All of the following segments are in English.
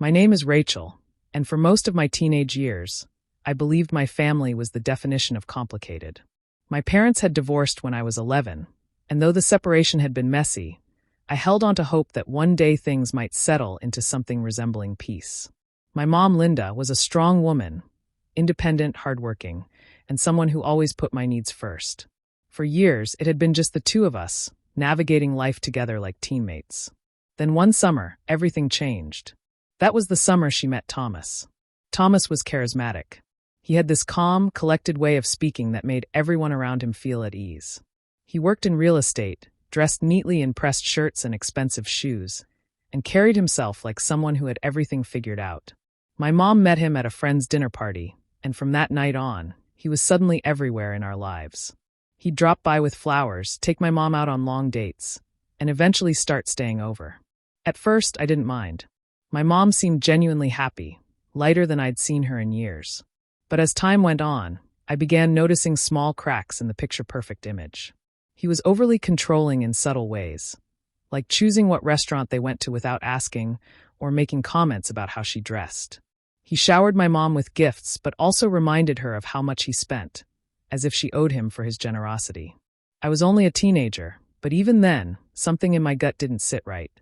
My name is Rachel, and for most of my teenage years, I believed my family was the definition of complicated. My parents had divorced when I was 11, and though the separation had been messy, I held on to hope that one day things might settle into something resembling peace. My mom, Linda, was a strong woman, independent, hardworking, and someone who always put my needs first. For years, it had been just the two of us, navigating life together like teammates. Then one summer, everything changed. That was the summer she met Thomas. Thomas was charismatic. He had this calm, collected way of speaking that made everyone around him feel at ease. He worked in real estate, dressed neatly in pressed shirts and expensive shoes, and carried himself like someone who had everything figured out. My mom met him at a friend's dinner party, and from that night on, he was suddenly everywhere in our lives. He'd drop by with flowers, take my mom out on long dates, and eventually start staying over. At first, I didn't mind. My mom seemed genuinely happy, lighter than I'd seen her in years. But as time went on, I began noticing small cracks in the picture-perfect image. He was overly controlling in subtle ways, like choosing what restaurant they went to without asking or making comments about how she dressed. He showered my mom with gifts but also reminded her of how much he spent, as if she owed him for his generosity. I was only a teenager, but even then, something in my gut didn't sit right.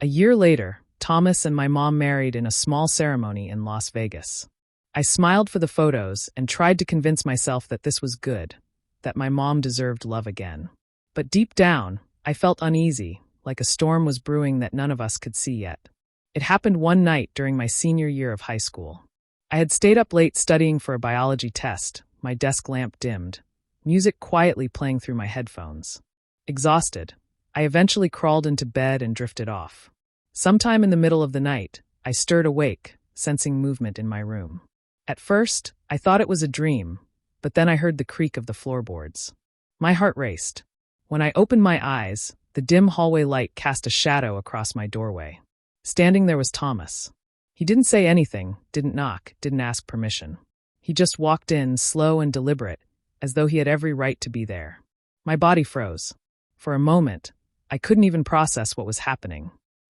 A year later, Thomas and my mom married in a small ceremony in Las Vegas. I smiled for the photos and tried to convince myself that this was good, that my mom deserved love again. But deep down, I felt uneasy, like a storm was brewing that none of us could see yet. It happened one night during my senior year of high school. I had stayed up late studying for a biology test, my desk lamp dimmed, music quietly playing through my headphones. Exhausted, I eventually crawled into bed and drifted off. Sometime in the middle of the night, I stirred awake, sensing movement in my room. At first, I thought it was a dream, but then I heard the creak of the floorboards. My heart raced. When I opened my eyes, the dim hallway light cast a shadow across my doorway. Standing there was Thomas. He didn't say anything, didn't knock, didn't ask permission. He just walked in, slow and deliberate, as though he had every right to be there. My body froze. For a moment, I couldn't even process what was happening.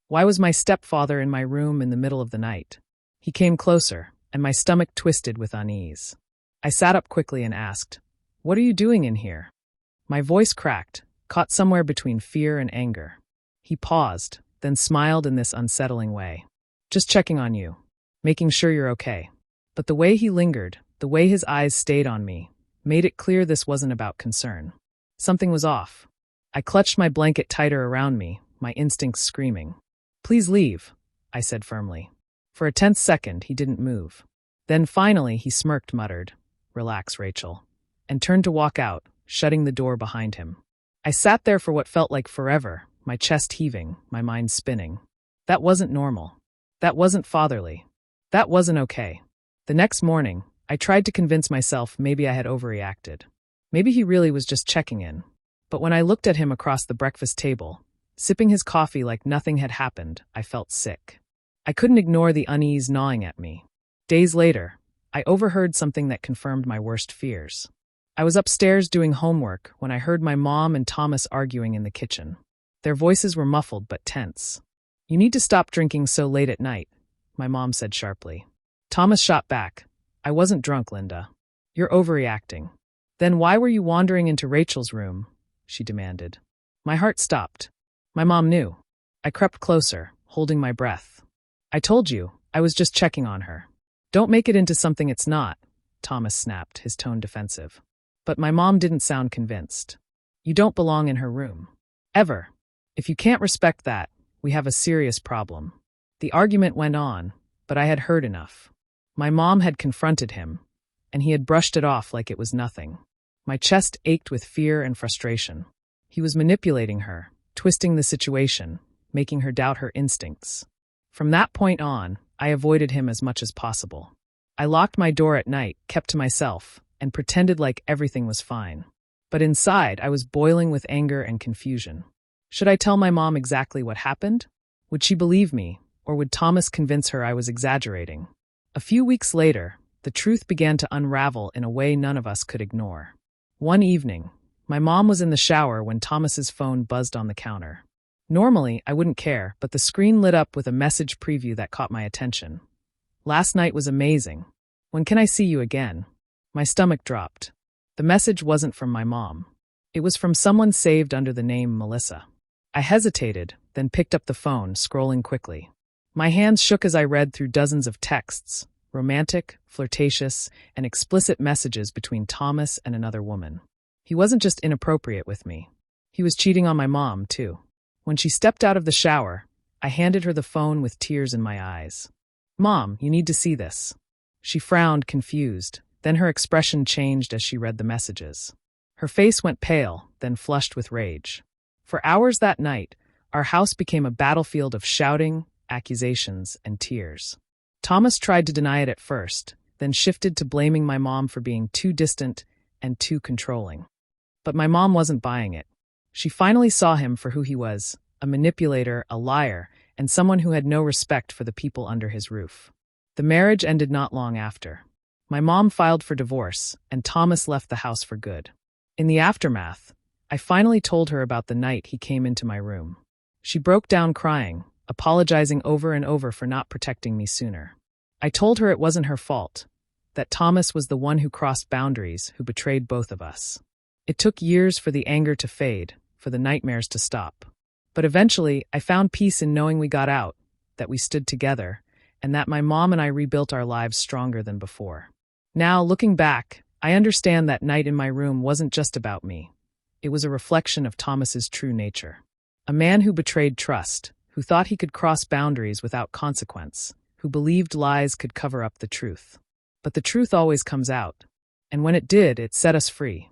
Why was my stepfather in my room in the middle of the night? He came closer, and my stomach twisted with unease. I sat up quickly and asked, "What are you doing in here?" My voice cracked, caught somewhere between fear and anger. He paused, then smiled in this unsettling way. "Just checking on you, making sure you're okay." But the way he lingered, the way his eyes stayed on me, made it clear this wasn't about concern. Something was off. I clutched my blanket tighter around me, my instincts screaming. "Please leave," I said firmly. For a tense second, he didn't move. Then finally, he smirked, muttered, "Relax, Rachel," and turned to walk out, shutting the door behind him. I sat there for what felt like forever, my chest heaving, my mind spinning. That wasn't normal. That wasn't fatherly. That wasn't okay. The next morning, I tried to convince myself maybe I had overreacted. Maybe he really was just checking in. But when I looked at him across the breakfast table, sipping his coffee like nothing had happened, I felt sick. I couldn't ignore the unease gnawing at me. Days later, I overheard something that confirmed my worst fears. I was upstairs doing homework when I heard my mom and Thomas arguing in the kitchen. Their voices were muffled but tense. "You need to stop drinking so late at night," my mom said sharply. Thomas shot back, "I wasn't drunk, Linda. You're overreacting." "Then why were you wandering into Rachel's room?" she demanded. My heart stopped. My mom knew. I crept closer, holding my breath. "I told you, I was just checking on her." "Don't make it into something it's not," Thomas snapped, his tone defensive. But my mom didn't sound convinced. "You don't belong in her room. Ever. If you can't respect that, we have a serious problem." The argument went on, but I had heard enough. My mom had confronted him, and he had brushed it off like it was nothing. My chest ached with fear and frustration. He was manipulating her, twisting the situation, making her doubt her instincts. From that point on, I avoided him as much as possible. I locked my door at night, kept to myself, and pretended like everything was fine. But inside, I was boiling with anger and confusion. Should I tell my mom exactly what happened? Would she believe me, or would Thomas convince her I was exaggerating? A few weeks later, the truth began to unravel in a way none of us could ignore. One evening, my mom was in the shower when Thomas's phone buzzed on the counter. Normally, I wouldn't care, but the screen lit up with a message preview that caught my attention. Last night was amazing. When can I see you again? My stomach dropped. The message wasn't from my mom. It was from someone saved under the name Melissa. I hesitated, then picked up the phone, scrolling quickly. My hands shook as I read through dozens of texts, romantic, flirtatious, and explicit messages between Thomas and another woman. He wasn't just inappropriate with me. He was cheating on my mom, too. When she stepped out of the shower, I handed her the phone with tears in my eyes. "Mom, you need to see this." She frowned, confused. Then her expression changed as she read the messages. Her face went pale, then flushed with rage. For hours that night, our house became a battlefield of shouting, accusations, and tears. Thomas tried to deny it at first, then shifted to blaming my mom for being too distant and too controlling. But my mom wasn't buying it. She finally saw him for who he was, a manipulator, a liar, and someone who had no respect for the people under his roof. The marriage ended not long after. My mom filed for divorce, and Thomas left the house for good. In the aftermath, I finally told her about the night he came into my room. She broke down crying, apologizing over and over for not protecting me sooner. I told her it wasn't her fault, that Thomas was the one who crossed boundaries, who betrayed both of us. It took years for the anger to fade, for the nightmares to stop. But eventually, I found peace in knowing we got out, that we stood together, and that my mom and I rebuilt our lives stronger than before. Now, looking back, I understand that night in my room wasn't just about me. It was a reflection of Thomas's true nature. A man who betrayed trust, who thought he could cross boundaries without consequence, who believed lies could cover up the truth. But the truth always comes out. And when it did, it set us free.